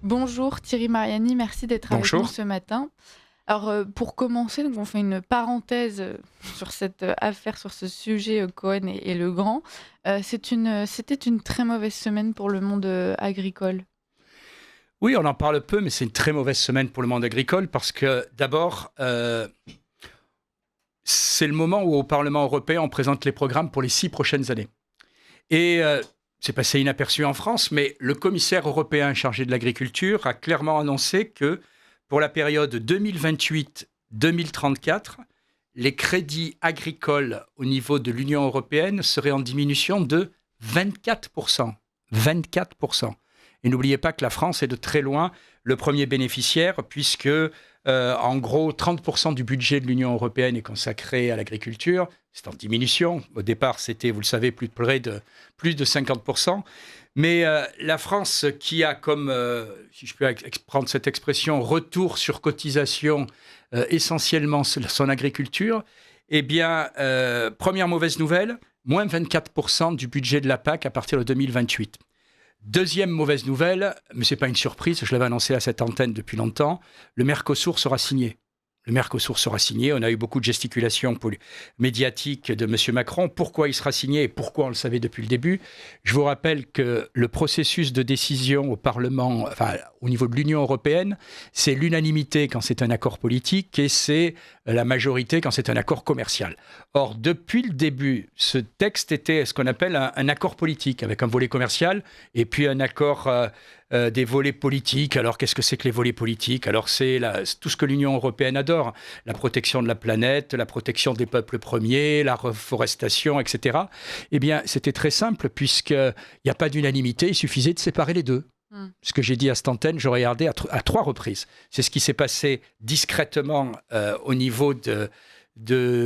Bonjour Thierry Mariani, merci d'être avec nous Bonjour. ce matin. Alors pour commencer, donc on fait une parenthèse sur cette affaire, sur ce sujet Cohen et Legrand. C'était une très mauvaise semaine pour le monde agricole. Oui, on en parle peu, mais c'est une très mauvaise semaine pour le monde agricole parce que d'abord, c'est le moment où au Parlement européen, on présente les programmes pour les 6 prochaines années. Et c'est passé inaperçu en France, mais le commissaire européen chargé de l'agriculture a clairement annoncé que pour la période 2028-2034, les crédits agricoles au niveau de l'Union européenne seraient en diminution de 24%. 24%. Et n'oubliez pas que la France est de très loin le premier bénéficiaire, puisque en gros 30% du budget de l'Union européenne est consacré à l'agriculture. C'est en diminution. Au départ, c'était, vous le savez, plus de 50%. Mais la France, qui a comme, si je peux prendre cette expression, retour sur cotisation essentiellement son agriculture, eh bien, première mauvaise nouvelle, moins 24% du budget de la PAC à partir de 2028. Deuxième mauvaise nouvelle, mais ce n'est pas une surprise, je l'avais annoncé à cette antenne depuis longtemps, le Mercosur sera signé. Le Mercosur sera signé. On a eu beaucoup de gesticulations médiatiques de M. Macron. Pourquoi il sera signé et pourquoi on le savait depuis le début? Je vous rappelle que le processus de décision au Parlement, enfin au niveau de l'Union européenne, c'est l'unanimité quand c'est un accord politique et c'est la majorité quand c'est un accord commercial. Or, depuis le début, ce texte était ce qu'on appelle un accord politique avec un volet commercial et puis un accord des volets politiques. Alors, qu'est-ce que c'est que les volets politiques? Alors, c'est tout ce que l'Union européenne adore. La protection de la planète, la protection des peuples premiers, la reforestation, etc. Eh bien, c'était très simple, puisqu'il n'y a pas d'unanimité, il suffisait de séparer les deux. Ce que j'ai dit à cette antenne, j'aurais regardé à 3 reprises. C'est ce qui s'est passé discrètement au niveau de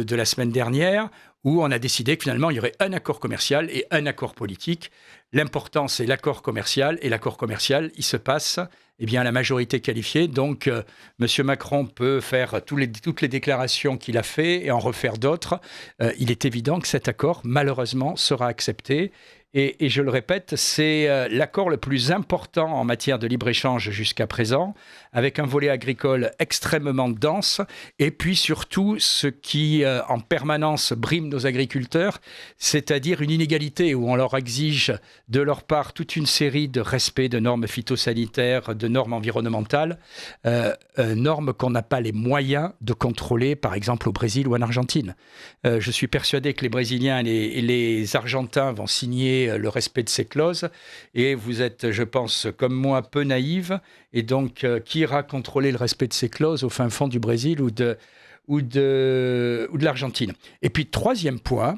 la semaine dernière, où on a décidé que finalement, il y aurait un accord commercial et un accord politique. L'important, c'est l'accord commercial, et l'accord commercial, il se passe eh bien, à la majorité qualifiée. Donc, M. Macron peut faire toutes les déclarations qu'il a faites et en refaire d'autres. Il est évident que cet accord, malheureusement, sera accepté. Et je le répète, c'est l'accord le plus important en matière de libre-échange jusqu'à présent, avec un volet agricole extrêmement dense, et puis surtout ce qui en permanence brime nos agriculteurs, c'est-à-dire une inégalité où on leur exige de leur part toute une série de respects de normes phytosanitaires, de normes environnementales, normes qu'on n'a pas les moyens de contrôler, par exemple au Brésil ou en Argentine. Je suis persuadé que les Brésiliens et les Argentins vont signer le respect de ces clauses, et vous êtes, je pense, comme moi, peu naïve, et donc qui ira contrôler le respect de ces clauses au fin fond du Brésil ou de l'Argentine? Et puis, troisième point,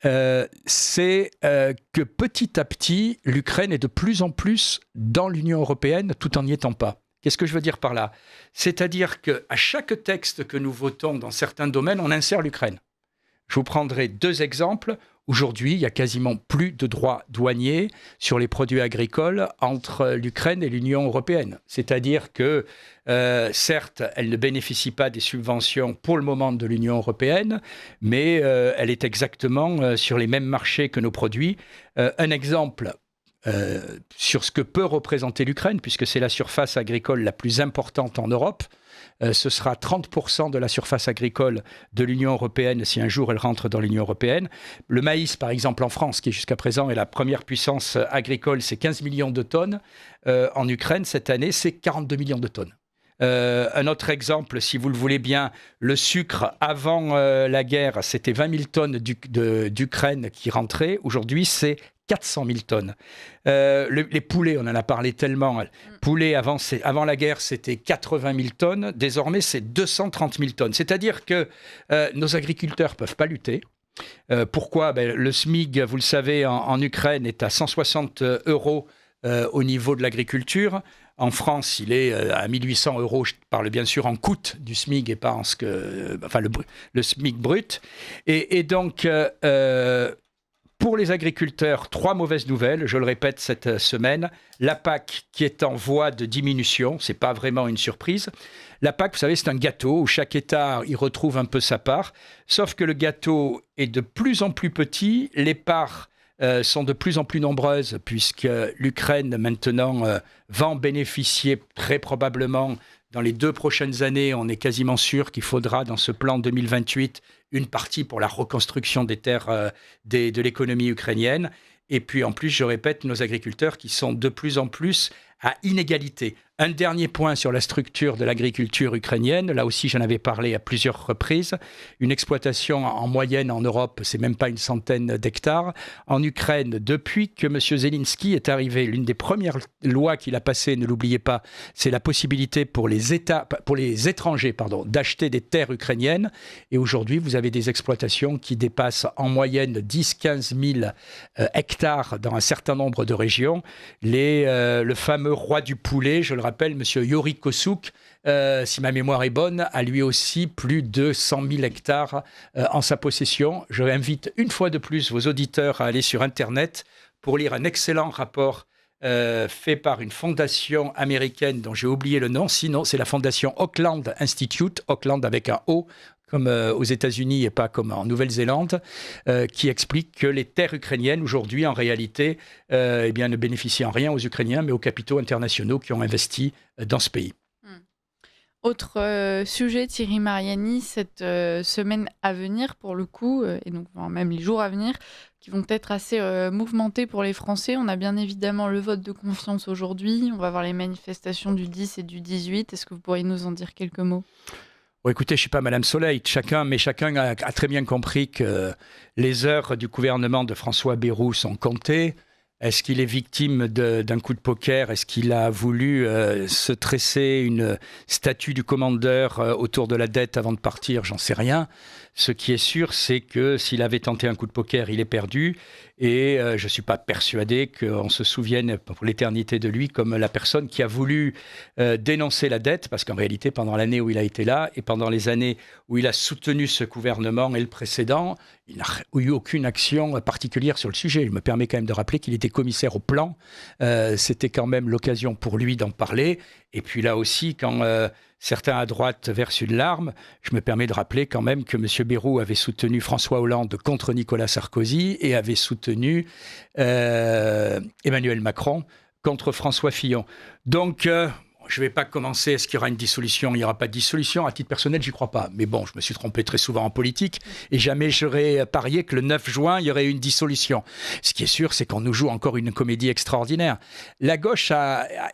c'est que petit à petit, l'Ukraine est de plus en plus dans l'Union européenne, tout en n'y étant pas. Qu'est-ce que je veux dire par là? C'est-à-dire qu'à chaque texte que nous votons dans certains domaines, on insère l'Ukraine. Je vous prendrai 2 exemples. Aujourd'hui, il n'y a quasiment plus de droits douaniers sur les produits agricoles entre l'Ukraine et l'Union européenne. C'est-à-dire que, certes, elle ne bénéficie pas des subventions pour le moment de l'Union européenne, mais elle est exactement sur les mêmes marchés que nos produits. Un exemple sur ce que peut représenter l'Ukraine, puisque c'est la surface agricole la plus importante en Europe. Ce sera 30% de la surface agricole de l'Union européenne si un jour elle rentre dans l'Union européenne. Le maïs, par exemple, en France, qui jusqu'à présent est la première puissance agricole, c'est 15 millions de tonnes. En Ukraine, cette année, c'est 42 millions de tonnes. Un autre exemple, si vous le voulez bien, le sucre, avant la guerre, c'était 20 000 tonnes d'Ukraine qui rentraient. Aujourd'hui, c'est 400 000 tonnes. Les poulets, on en a parlé tellement. Poulets, avant la guerre, c'était 80 000 tonnes. Désormais, c'est 230 000 tonnes. C'est-à-dire que nos agriculteurs ne peuvent pas lutter. Pourquoi? Le SMIC, vous le savez, en Ukraine est à 160 euros au niveau de l'agriculture. En France, il est à 1 800 euros. Je parle bien sûr en coût du SMIC et pas en le SMIC brut. Et donc, pour les agriculteurs, 3 mauvaises nouvelles, je le répète cette semaine. La PAC qui est en voie de diminution, ce n'est pas vraiment une surprise. La PAC, vous savez, c'est un gâteau où chaque État y retrouve un peu sa part, sauf que le gâteau est de plus en plus petit, les parts sont de plus en plus nombreuses, puisque l'Ukraine, maintenant, va en bénéficier très probablement dans les 2 prochaines années. On est quasiment sûr qu'il faudra, dans ce plan 2028, une partie pour la reconstruction des terres de l'économie ukrainienne. Et puis, en plus, je répète, nos agriculteurs qui sont de plus en plus à inégalité. Un dernier point sur la structure de l'agriculture ukrainienne. Là aussi, j'en avais parlé à plusieurs reprises. Une exploitation en moyenne en Europe, c'est même pas une centaine d'hectares. En Ukraine, depuis que M. Zelensky est arrivé, l'une des premières lois qu'il a passées, ne l'oubliez pas, c'est la possibilité pour les étrangers d'acheter des terres ukrainiennes. Et aujourd'hui, vous avez des exploitations qui dépassent en moyenne 10-15 000 hectares dans un certain nombre de régions. Le fameux roi du poulet, je le rappelle, M. Yori Kosuk, si ma mémoire est bonne, a lui aussi plus de 100 000 hectares en sa possession. Je invite une fois de plus vos auditeurs à aller sur Internet pour lire un excellent rapport fait par une fondation américaine dont j'ai oublié le nom. Sinon, c'est la fondation Auckland Institute, Auckland avec un O, comme aux États-Unis et pas comme en Nouvelle-Zélande, qui explique que les terres ukrainiennes, aujourd'hui, en réalité, ne bénéficient en rien aux Ukrainiens, mais aux capitaux internationaux qui ont investi dans ce pays. Autre sujet, Thierry Mariani, cette semaine à venir, pour le coup, et donc même les jours à venir, qui vont être assez mouvementés pour les Français. On a bien évidemment le vote de confiance aujourd'hui. On va voir les manifestations du 10 et du 18. Est-ce que vous pourriez nous en dire quelques mots ? Bon, écoutez, je ne suis pas Madame Soleil, chacun a très bien compris que les heures du gouvernement de François Bayrou sont comptées. Est-ce qu'il est victime d'un coup de poker ? Est-ce qu'il a voulu se tresser une statue du commandeur autour de la dette avant de partir ? J'en sais rien. Ce qui est sûr, c'est que s'il avait tenté un coup de poker, il est perdu. Et je ne suis pas persuadé qu'on se souvienne pour l'éternité de lui comme la personne qui a voulu dénoncer la dette, parce qu'en réalité, pendant l'année où il a été là et pendant les années où il a soutenu ce gouvernement et le précédent, il n'a eu aucune action particulière sur le sujet. Je me permets quand même de rappeler qu'il était commissaire au plan. C'était quand même l'occasion pour lui d'en parler. Et puis là aussi, quand certains à droite versent une larme, je me permets de rappeler quand même que M. Bayrou avait soutenu François Hollande contre Nicolas Sarkozy et avait soutenu Emmanuel Macron contre François Fillon. Donc, je ne vais pas commencer, est-ce qu'il y aura une dissolution ? Il n'y aura pas de dissolution. À titre personnel, j'y crois pas. Mais bon, je me suis trompé très souvent en politique et jamais j'aurais parié que le 9 juin, il y aurait une dissolution. Ce qui est sûr, c'est qu'on nous joue encore une comédie extraordinaire. La gauche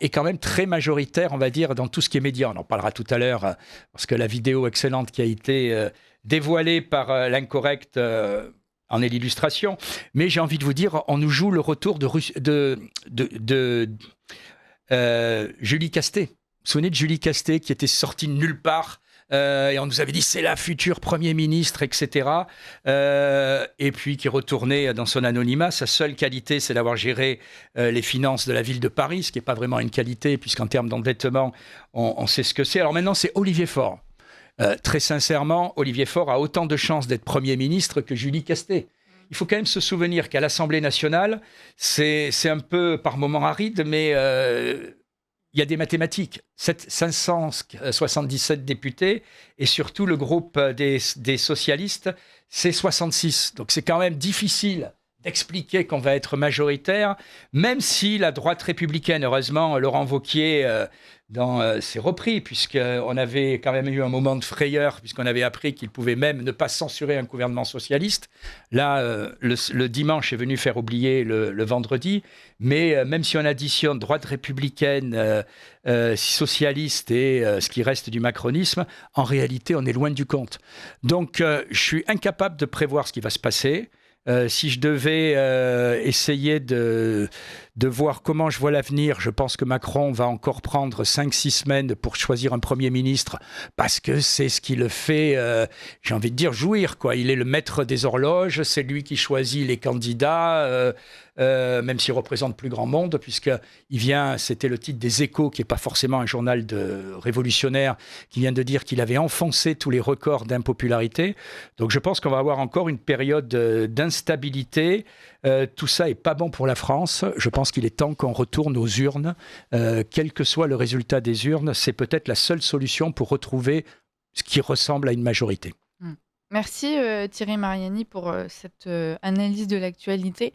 est quand même très majoritaire, on va dire, dans tout ce qui est média. On en parlera tout à l'heure, parce que la vidéo excellente qui a été dévoilée par l'Incorrect en est l'illustration. Mais j'ai envie de vous dire, on nous joue le retour de Julie Castet. Vous vous souvenez de Julie Castet qui était sortie de nulle part et on nous avait dit c'est la future Premier ministre, etc. Et puis qui retournait dans son anonymat. Sa seule qualité, c'est d'avoir géré les finances de la ville de Paris, ce qui n'est pas vraiment une qualité, puisqu'en termes d'endettement, on sait ce que c'est. Alors maintenant, c'est Olivier Faure. Très sincèrement, Olivier Faure a autant de chances d'être Premier ministre que Julie Castet. Il faut quand même se souvenir qu'à l'Assemblée nationale, c'est un peu par moments aride, mais il y a des mathématiques. 577 députés et surtout le groupe des socialistes, c'est 66. Donc c'est quand même difficile d'expliquer qu'on va être majoritaire, même si la droite républicaine, heureusement, Laurent Wauquiez s'est repris, puisqu'on avait quand même eu un moment de frayeur, puisqu'on avait appris qu'il pouvait même ne pas censurer un gouvernement socialiste. Là, le dimanche est venu faire oublier le vendredi, mais même si on additionne droite républicaine, socialiste et ce qui reste du macronisme, en réalité, on est loin du compte. Donc, je suis incapable de prévoir ce qui va se passer. Si je devais essayer de voir comment je vois l'avenir, je pense que Macron va encore prendre 5-6 semaines pour choisir un Premier ministre, parce que c'est ce qui le fait, j'ai envie de dire, jouir, quoi. Il est le maître des horloges, c'est lui qui choisit les candidats, même s'il représente plus grand monde, puisqu'il vient, c'était le titre des Échos, qui n'est pas forcément un journal révolutionnaire, qui vient de dire qu'il avait enfoncé tous les records d'impopularité. Donc je pense qu'on va avoir encore une période d'instabilité. Tout ça n'est pas bon pour la France. Je pense qu'il est temps qu'on retourne aux urnes. Quel que soit le résultat des urnes, c'est peut-être la seule solution pour retrouver ce qui ressemble à une majorité. Merci Thierry Mariani pour cette analyse de l'actualité.